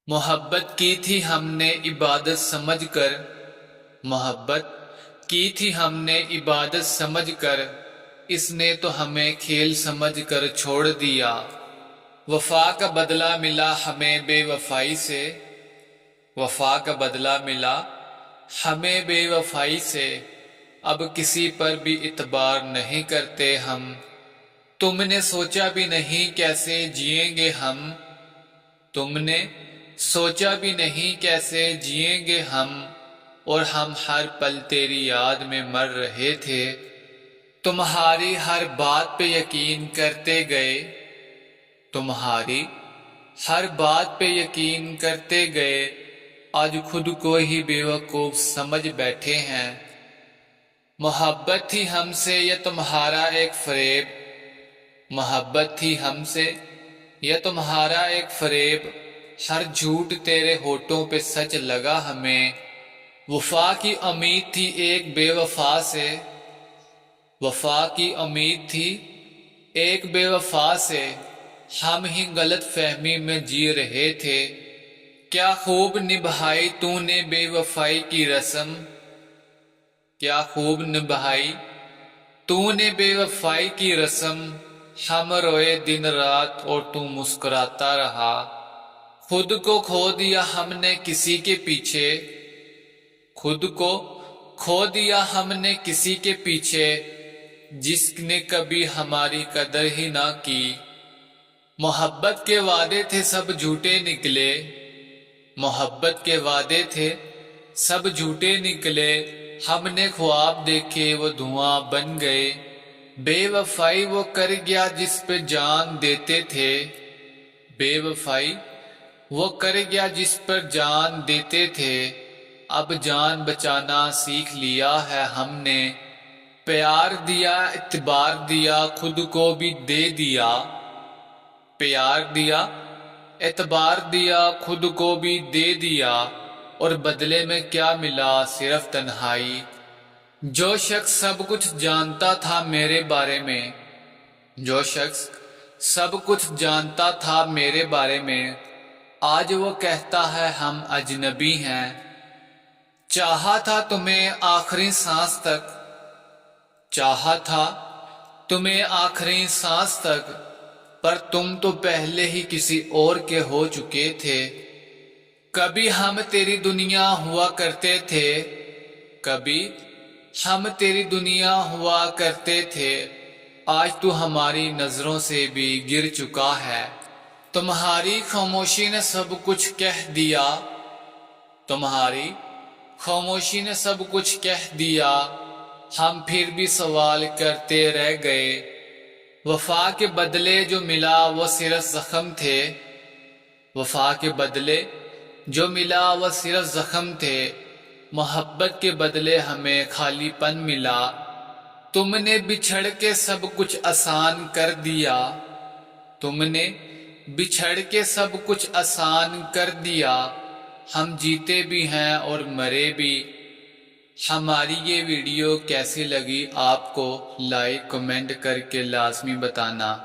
محبت کی تھی ہم نے عبادت سمجھ کر، محبت کی تھی ہم نے عبادت سمجھ کر، اس نے تو ہمیں کھیل سمجھ کر چھوڑ دیا۔ وفا کا بدلہ ملا ہمیں بے وفائی سے، وفا کا بدلہ ملا ہمیں بے وفائی سے، اب کسی پر بھی اعتبار نہیں کرتے ہم۔ تم نے سوچا بھی نہیں کیسے جئیں گے ہم، تم نے سوچا بھی نہیں کیسے جئیں گے ہم، اور ہم ہر پل تیری یاد میں مر رہے تھے۔ تمہاری ہر بات پہ یقین کرتے گئے، تمہاری ہر بات پہ یقین کرتے گئے، آج خود کو ہی بے وقوف سمجھ بیٹھے ہیں۔ محبت تھی ہم سے یا تمہارا ایک فریب، محبت تھی ہم سے یا تمہارا ایک فریب، ہر جھوٹ تیرے ہونٹوں پہ سچ لگا ہمیں۔ وفا کی امید تھی ایک بے وفا سے، وفا کی امید تھی ایک بے وفا سے، ہم ہی غلط فہمی میں جی رہے تھے۔ کیا خوب نبھائی تو نے بے وفائی کی رسم، کیا خوب نبھائی تو نے بے وفائی کی رسم، ہم روئے دن رات اور تو مسکراتا رہا۔ خود کو کھو دیا ہم نے کسی کے پیچھے، خود کو کھو دیا ہم نے کسی کے پیچھے، جس نے کبھی ہماری قدر ہی نہ کی۔ محبت کے وعدے تھے سب جھوٹے نکلے، محبت کے وعدے تھے سب جھوٹے نکلے، ہم نے خواب دیکھے وہ دھواں بن گئے۔ بے وفائی وہ کر گیا جس پہ جان دیتے تھے، بے وفائی وہ کر گیا جس پر جان دیتے تھے، اب جان بچانا سیکھ لیا ہے ہم نے۔ پیار دیا اعتبار دیا خود کو بھی دے دیا، پیار دیا اعتبار دیا خود کو بھی دے دیا، اور بدلے میں کیا ملا صرف تنہائی۔ جو شخص سب کچھ جانتا تھا میرے بارے میں، جو شخص سب کچھ جانتا تھا میرے بارے میں، آج وہ کہتا ہے ہم اجنبی ہیں۔ چاہا تھا تمہیں آخری سانس تک، چاہا تھا تمہیں آخری سانس تک، پر تم تو پہلے ہی کسی اور کے ہو چکے تھے۔ کبھی ہم تیری دنیا ہوا کرتے تھے، کبھی ہم تیری دنیا ہوا کرتے تھے، آج تو ہماری نظروں سے بھی گر چکا ہے۔ تمہاری خاموشی نے سب کچھ کہہ دیا، تمہاری خاموشی نے سب کچھ کہہ دیا، ہم پھر بھی سوال کرتے رہ گئے۔ وفا کے بدلے جو ملا وہ صرف زخم تھے، وفا کے بدلے جو ملا وہ صرف زخم تھے، محبت کے بدلے ہمیں خالی پن ملا۔ تم نے بچھڑ کے سب کچھ آسان کر دیا، تم نے بچھڑ کے سب کچھ آسان کر دیا، ہم جیتے بھی ہیں اور مرے بھی۔ ہماری یہ ویڈیو کیسی لگی آپ کو لائک کمنٹ کر کے لازمی بتانا۔